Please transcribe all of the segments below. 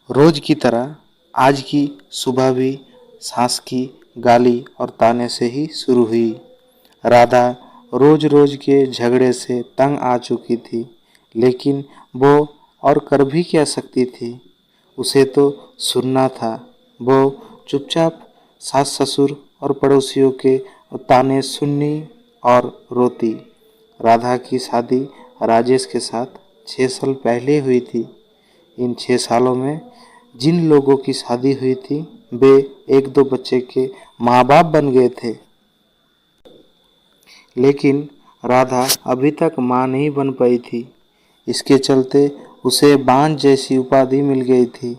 रोज की तरह आज की सुबह भी सास की गाली और ताने से ही शुरू हुई। राधा रोज रोज के झगड़े से तंग आ चुकी थी, लेकिन वो और कर भी क्या सकती थी। उसे तो सुनना था। वो चुपचाप सास ससुर और पड़ोसियों के ताने सुननी और रोती। राधा की शादी राजेश के साथ 6 साल पहले हुई थी। इन 6 सालों में जिन लोगों की शादी हुई थी वे एक दो बच्चे के माँ बाप बन गए थे, लेकिन राधा अभी तक माँ नहीं बन पाई थी। इसके चलते उसे बांझ जैसी उपाधि मिल गई थी।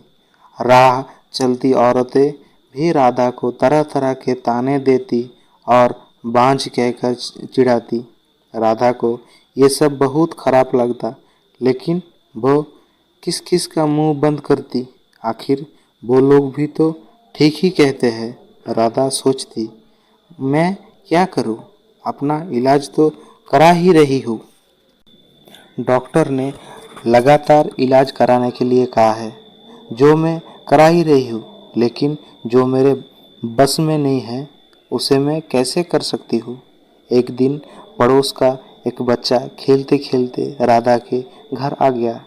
राह चलती औरतें भी राधा को तरह तरह के ताने देती और बांझ कहकर चिढ़ाती। राधा को ये सब बहुत खराब लगता, लेकिन वो किस किस का मुंह बंद करती। आखिर वो लोग भी तो ठीक ही कहते हैं। राधा सोचती, मैं क्या करूं, अपना इलाज तो करा ही रही हूँ। डॉक्टर ने लगातार इलाज कराने के लिए कहा है, जो मैं करा ही रही हूँ, लेकिन जो मेरे बस में नहीं है उसे मैं कैसे कर सकती हूँ। एक दिन पड़ोस का एक बच्चा खेलते खेलते राधा के घर आ गया।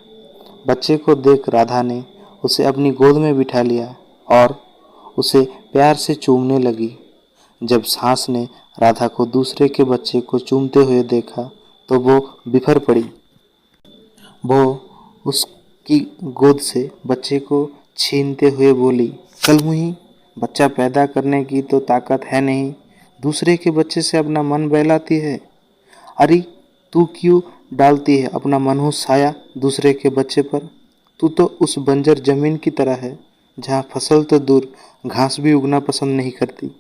बच्चे को देख राधा ने उसे अपनी गोद में बिठा लिया और उसे प्यार से चूमने लगी। जब सास ने राधा को दूसरे के बच्चे को चूमते हुए देखा तो वो बिफर पड़ी। वो उसकी गोद से बच्चे को छीनते हुए बोली, कल मुही, बच्चा पैदा करने की तो ताकत है नहीं, दूसरे के बच्चे से अपना मन बहलाती है। अरे तू क्यों डालती है अपना मनहूस साया दूसरे के बच्चे पर। तू तो उस बंजर जमीन की तरह है जहाँ फसल तो दूर घास भी उगना पसंद नहीं करती।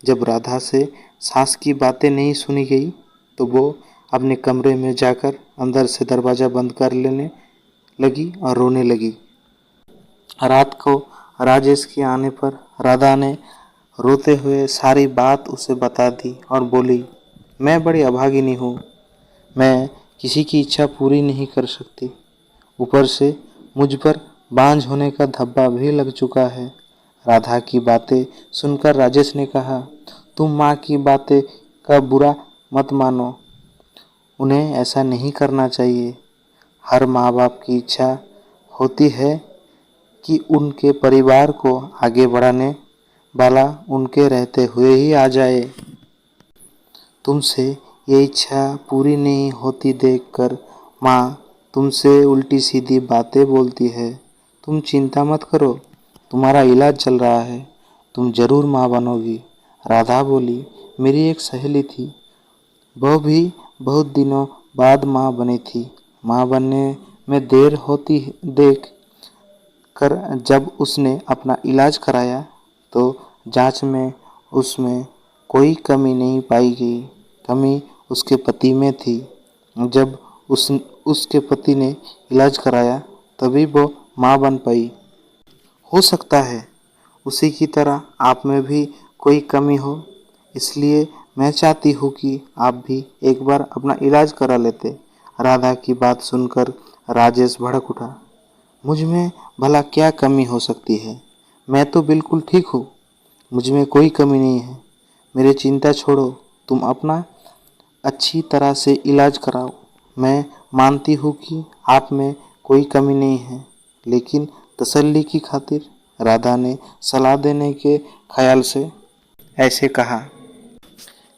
जब राधा से सास की बातें नहीं सुनी गई तो वो अपने कमरे में जाकर अंदर से दरवाज़ा बंद कर लेने लगी और रोने लगी। रात को राजेश के आने पर राधा ने रोते हुए सारी बात उसे बता दी और बोली, मैं बड़ी अभागिनी हूँ, मैं किसी की इच्छा पूरी नहीं कर सकती। ऊपर से मुझ पर बांझ होने का धब्बा भी लग चुका है। राधा की बातें सुनकर राजेश ने कहा, तुम माँ की बातें का बुरा मत मानो, उन्हें ऐसा नहीं करना चाहिए। हर माँ बाप की इच्छा होती है कि उनके परिवार को आगे बढ़ाने वाला उनके रहते हुए ही आ जाए। तुमसे ये इच्छा पूरी नहीं होती देखकर माँ तुमसे उल्टी सीधी बातें बोलती है। तुम चिंता मत करो, तुम्हारा इलाज चल रहा है, तुम जरूर माँ बनोगी। राधा बोली, मेरी एक सहेली थी, वह भी बहुत दिनों बाद माँ बनी थी। माँ बनने में देर होती देख कर जब उसने अपना इलाज कराया तो जांच में उसमें कोई कमी नहीं पाई गई। कमी उसके पति में थी। जब उसके पति ने इलाज कराया तभी वो माँ बन पाई। हो सकता है उसी की तरह आप में भी कोई कमी हो, इसलिए मैं चाहती हूँ कि आप भी एक बार अपना इलाज करा लेते। राधा की बात सुनकर राजेश भड़क उठा, मुझ में भला क्या कमी हो सकती है, मैं तो बिल्कुल ठीक हूँ, मुझ में कोई कमी नहीं है। मेरी चिंता छोड़ो, तुम अपना अच्छी तरह से इलाज कराओ। मैं मानती हूँ कि आप में कोई कमी नहीं है, लेकिन तसल्ली की खातिर राधा ने सलाह देने के ख्याल से ऐसे कहा।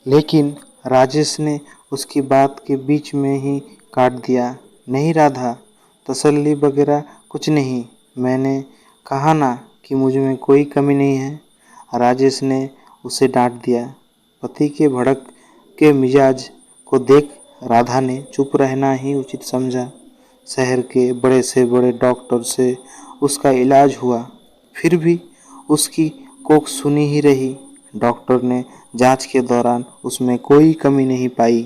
लेकिन राजेश ने उसकी बात के बीच में ही काट दिया, नहीं राधा, तसल्ली वगैरह कुछ नहीं, मैंने कहा ना कि मुझ में कोई कमी नहीं है। राजेश ने उसे डांट दिया। पति के भड़क के मिजाज को देख राधा ने चुप रहना ही उचित समझा। शहर के बड़े से बड़े डॉक्टर से उसका इलाज हुआ, फिर भी उसकी कोख सुनी ही रही। डॉक्टर ने जांच के दौरान उसमें कोई कमी नहीं पाई।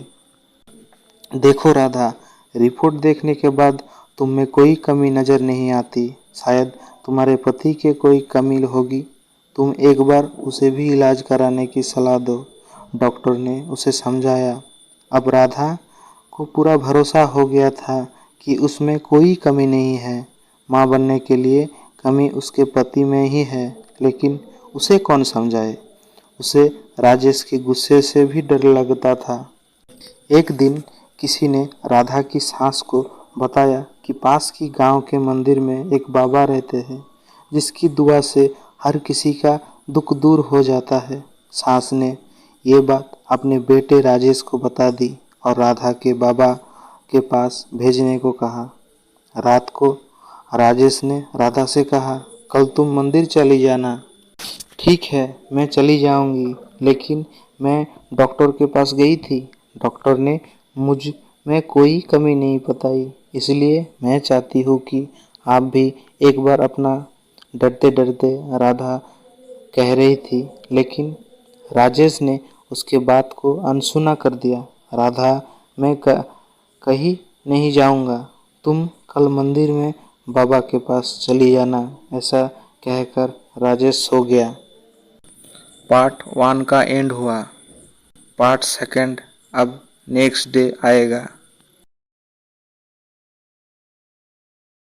देखो राधा, रिपोर्ट देखने के बाद तुम में कोई कमी नजर नहीं आती। शायद तुम्हारे पति के कोई कमी होगी। तुम एक बार उसे भी इलाज कराने की सलाह दो। डॉक्टर ने उसे समझाया। अब राधा को पूरा भरोसा हो गया था कि उसमें कोई कमी नहीं है। माँ बनने के लिए कमी उसके पति में ही है, लेकिन उसे कौन समझाए। उसे राजेश के गुस्से से भी डर लगता था। एक दिन किसी ने राधा की सास को बताया कि पास की गांव के मंदिर में एक बाबा रहते हैं, जिसकी दुआ से हर किसी का दुख दूर हो जाता है। सास ने ये बात अपने बेटे राजेश को बता दी और राधा के बाबा के पास भेजने को कहा। रात को राजेश ने राधा से कहा, कल तुम मंदिर चली जाना। ठीक है, मैं चली जाऊंगी, लेकिन मैं डॉक्टर के पास गई थी। डॉक्टर ने मुझ में कोई कमी नहीं बताई, इसलिए मैं चाहती हूँ कि आप भी एक बार अपना। डरते डरते राधा कह रही थी, लेकिन राजेश ने उसके बात को अनसुना कर दिया। राधा, मैं कहीं नहीं जाऊंगा, तुम कल मंदिर में बाबा के पास चली जाना। ऐसा कहकर राजेश सो गया। पार्ट 1 का एंड हुआ। पार्ट 2 अब नेक्स्ट डे आएगा।